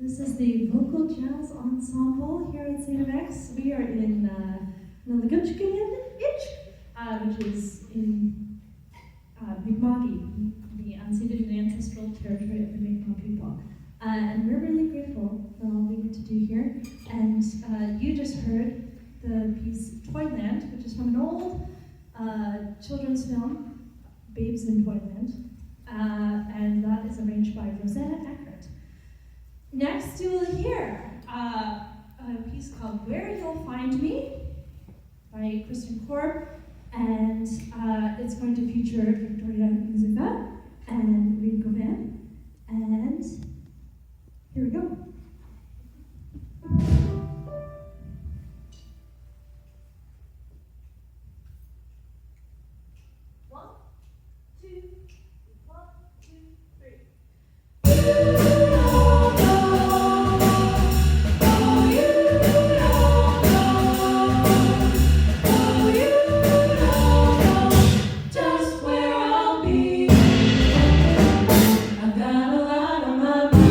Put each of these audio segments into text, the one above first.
This is the Vocal Jazz Ensemble here at St. FX. We are in Nalagutchkin, which is in Mi'kmaq, the unceded and ancestral territory of the Mi'kmaq people. And we're really grateful for all we get to do here. And you just heard the piece Toyland, which is from an old children's film, Babes in Toyland. And that is arranged by Rosanna Eckert. Next, you will hear a piece called Where You'll Find Me by Kristen Korb, and it's going to feature Victoria Muzica and Reed Govan, and here we go. One, two, three. I've got a lot on my mind.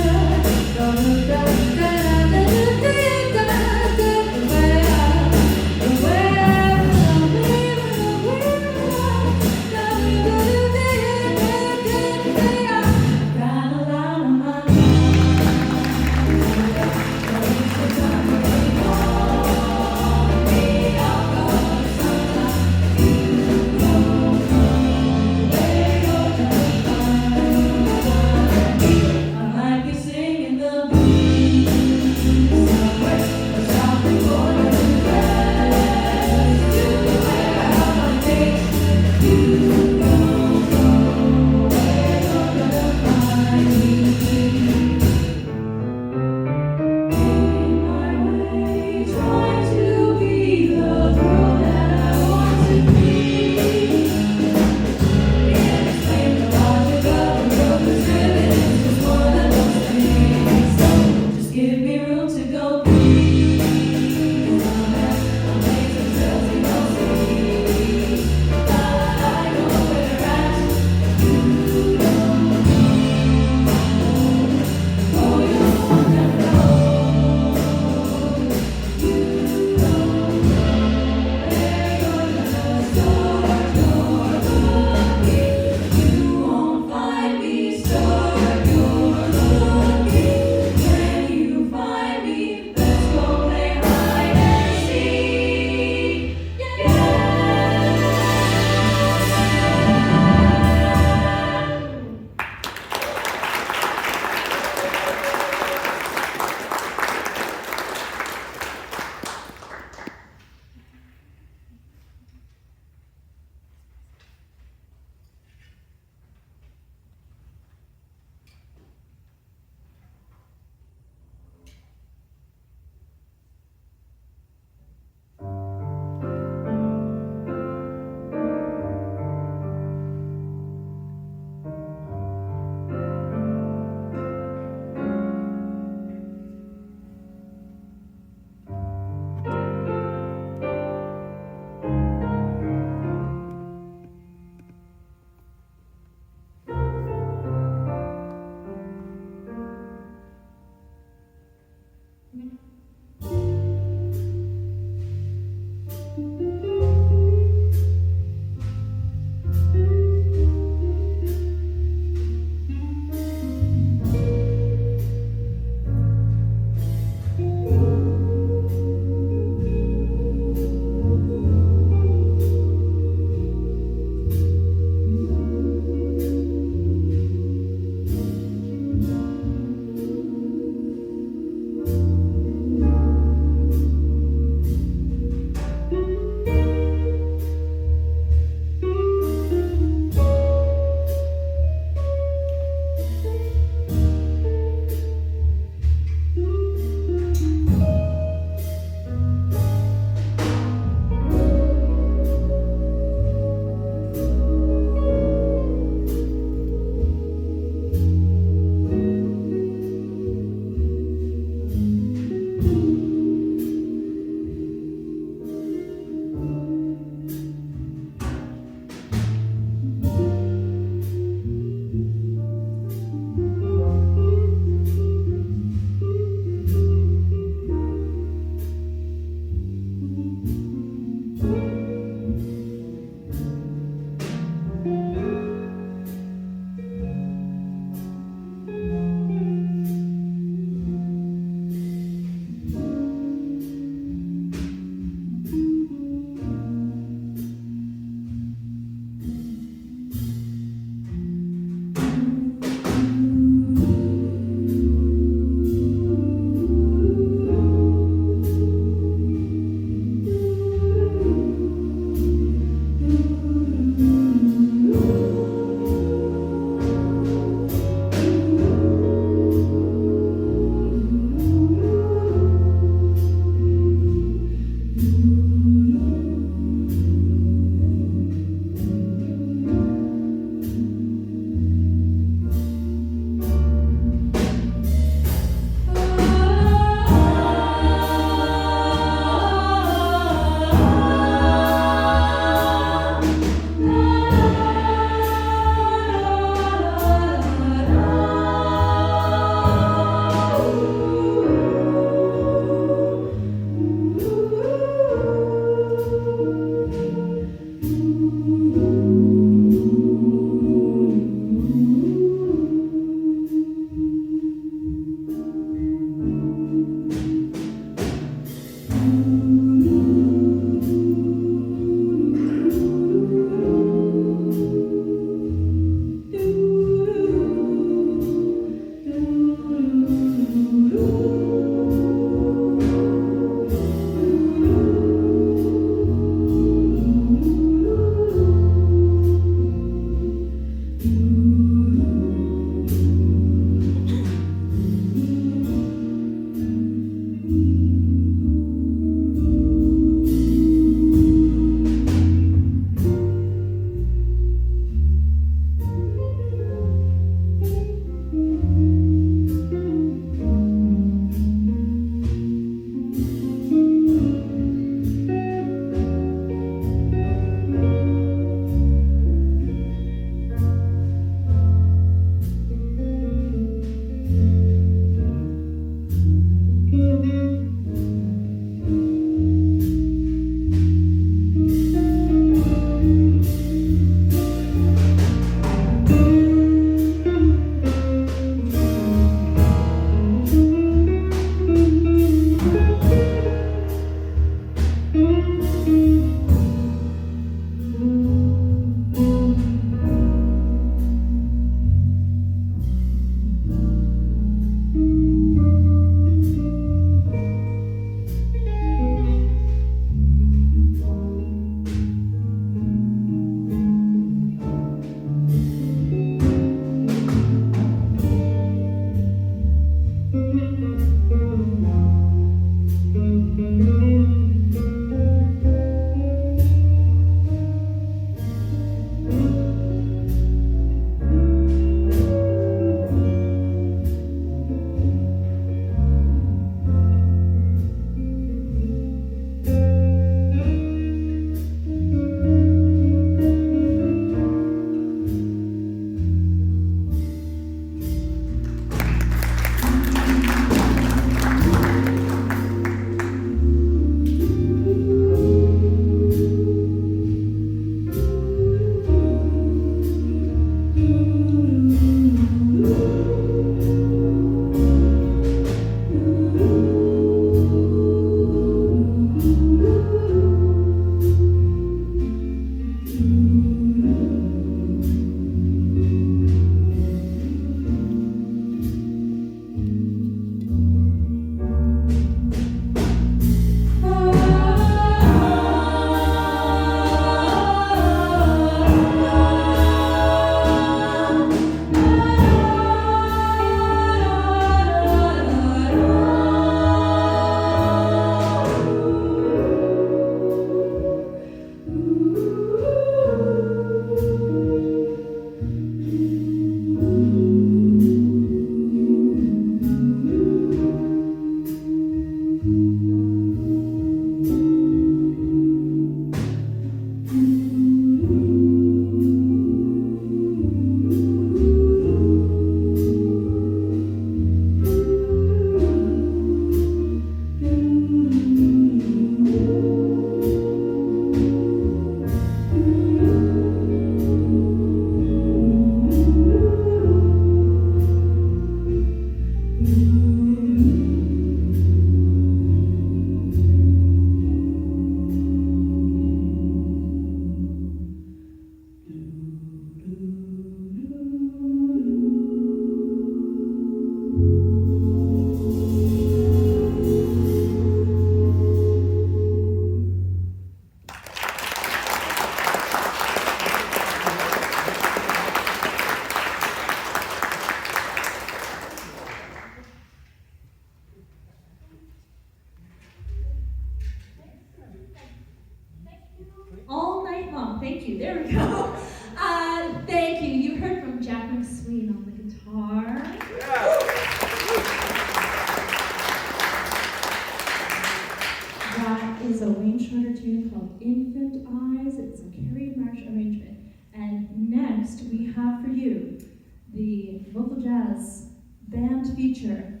local jazz band feature.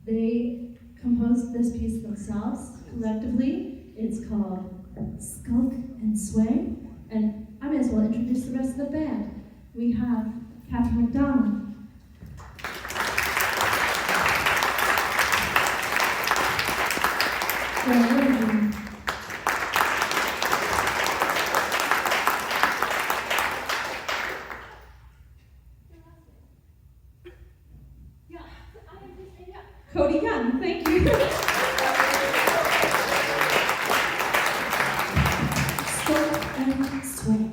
They composed this piece themselves collectively. It's called Skulk and Sway. And I may as well introduce the rest of the band. We have Catherine McDonald. Cody Young, thank you. Skulk and Sway.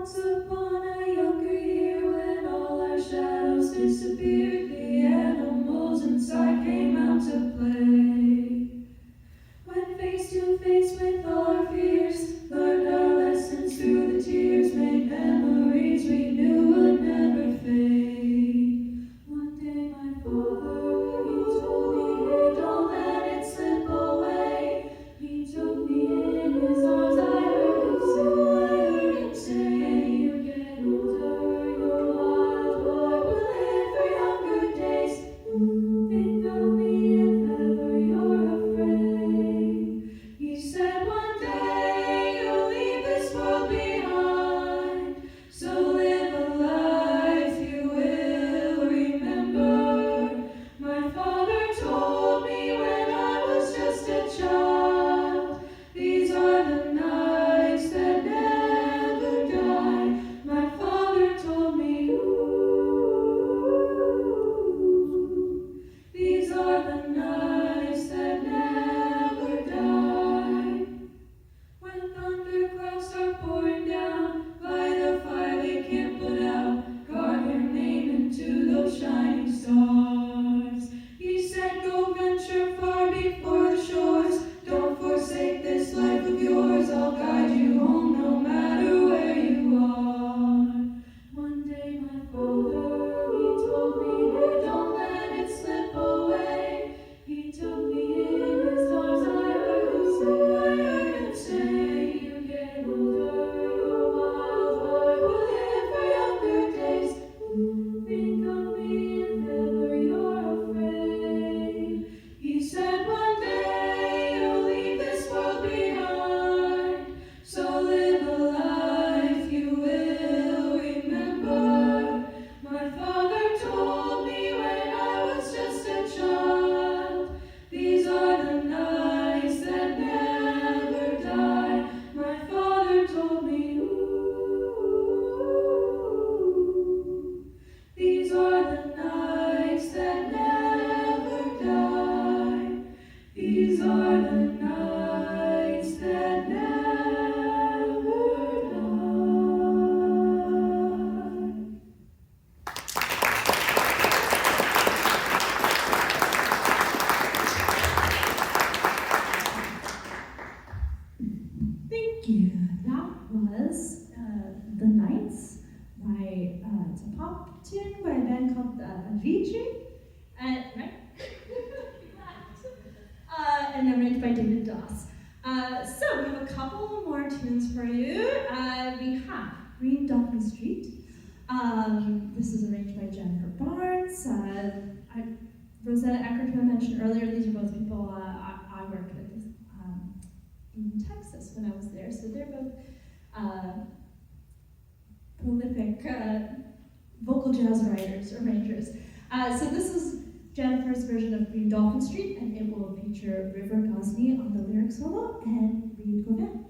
Once upon a younger year, when all our shadows disappeared, the animals inside came out to play. When face to face with all our fears, learned our lessons through the tears, made memories we knew would never fade. One day my father, he told me, hey, don't let it slip away. He took me in his arms, I heard him say, you get older, your wild boy will live for younger days. Think of me if ever you're afraid. He said one day you'll leave this world behind, so live a life you will remember. My father told me when I was just a child, these are the nights that never die. My father told me, these are the nights that never die. When thunder clouds start pouring down, by the fire they can't put out, carve your name into those shining stars. He said, go venture far before the shores, don't forsake this life of yours, I'll guide you home no matter where you are. One day my father, he told me, hey, don't let it slip away. He took me in his arms, I heard him say, you get older, your wild heart will live for younger days. Think of me if ever you're afraid. He said one day you'll leave this world behind, so live a life you will remember. My father told me when I was just a child, these are the nights that never die. My father told me, these are the nights that never die. These are the nights that never die. Thank you. That was The Nights by it's a pop tune by a band called Avicii, right? And arranged by David Doss. So we have a couple more tunes for you. We have Green Dolphin Street. This is arranged by Jennifer Barnes. Rosetta Eckert, who I mentioned earlier, these are both people I worked with in Texas when I was there. So they're both prolific vocal jazz writers, arrangers. So this is Jennifer's version of Green Dolphin Street, and it will feature River Gosney on the lyric solo and Reed Gauvin.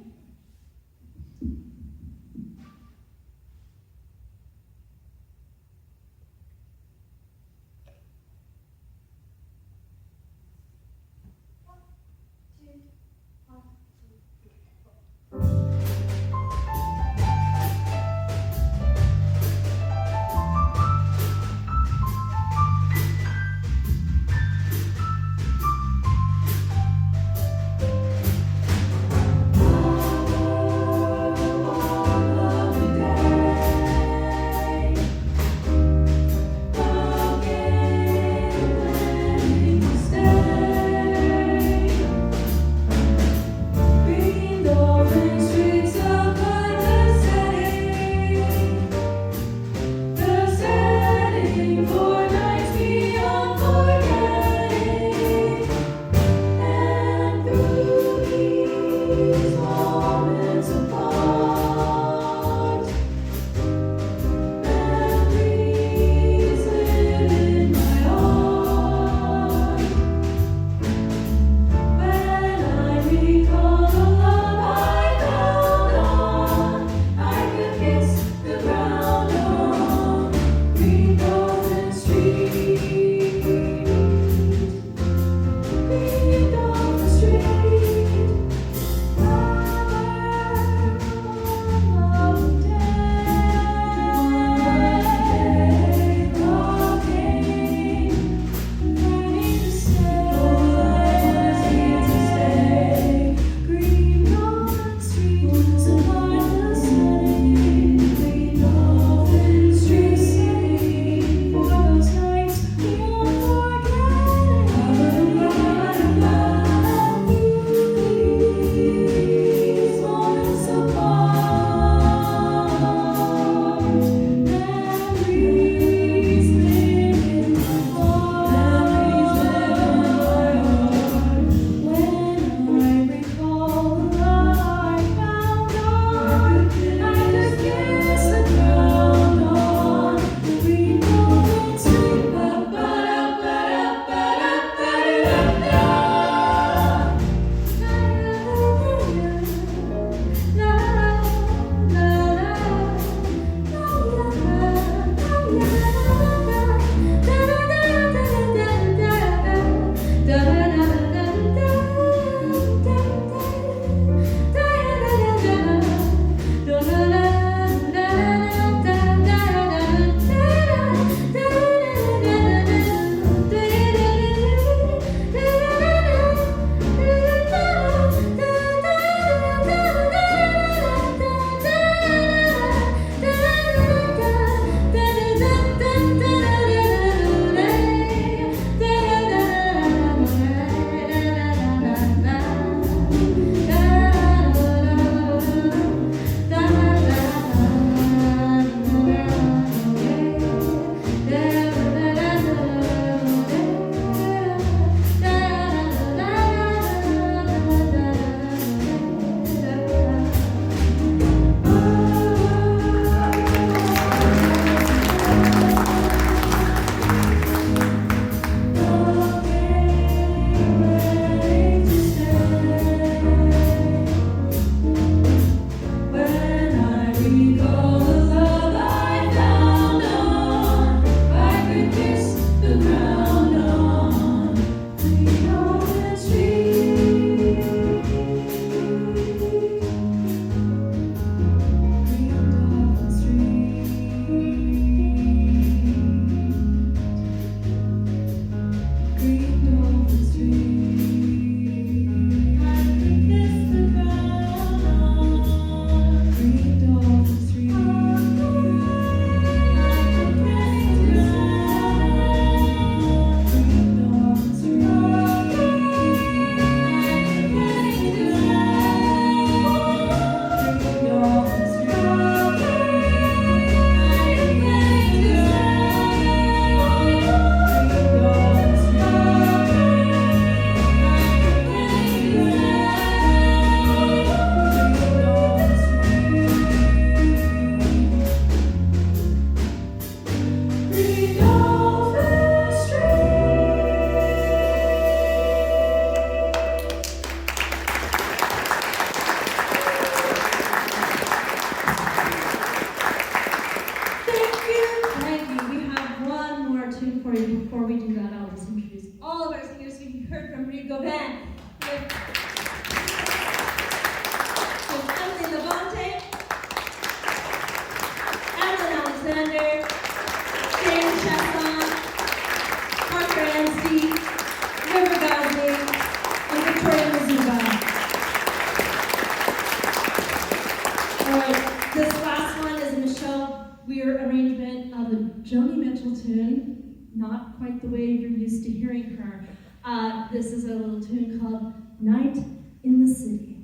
Thank before we do that, I'll just introduce all of our singers. We heard from Rigo Van. Emily Levante, Alan Alexander, James Chasson, Parker Anstey, River Gosley, and Victoria Mizuba. This last one is a Michelle Weir arrangement of a Joni Mitchell tune, not quite the way you're used to hearing her. This is a little tune called Night in the City.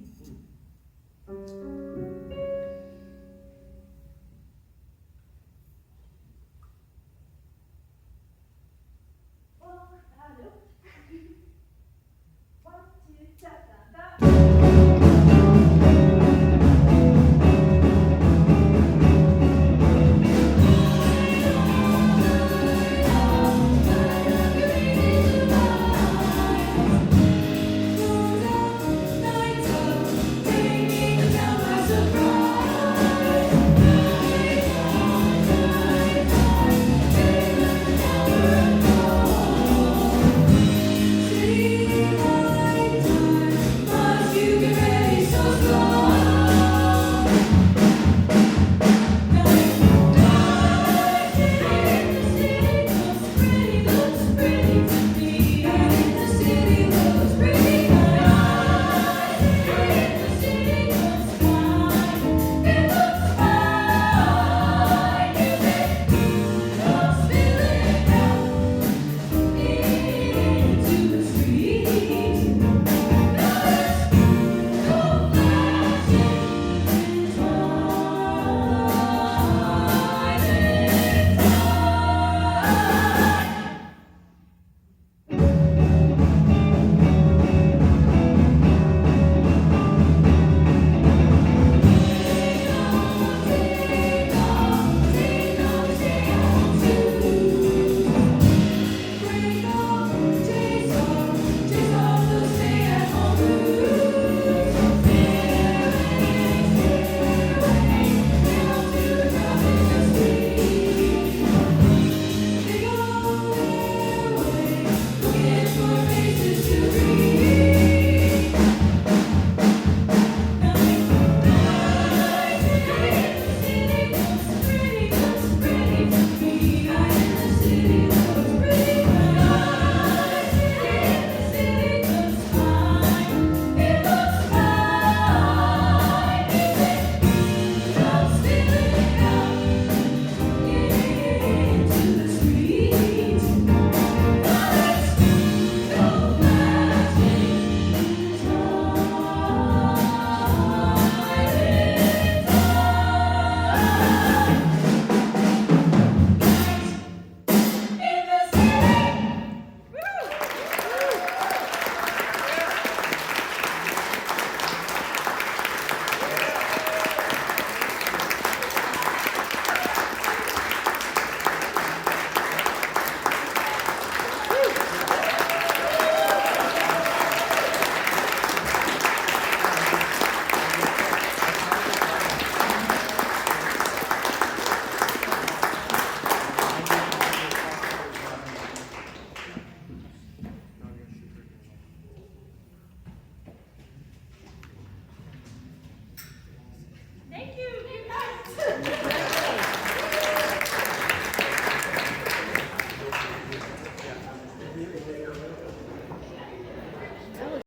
Thank you, you guys.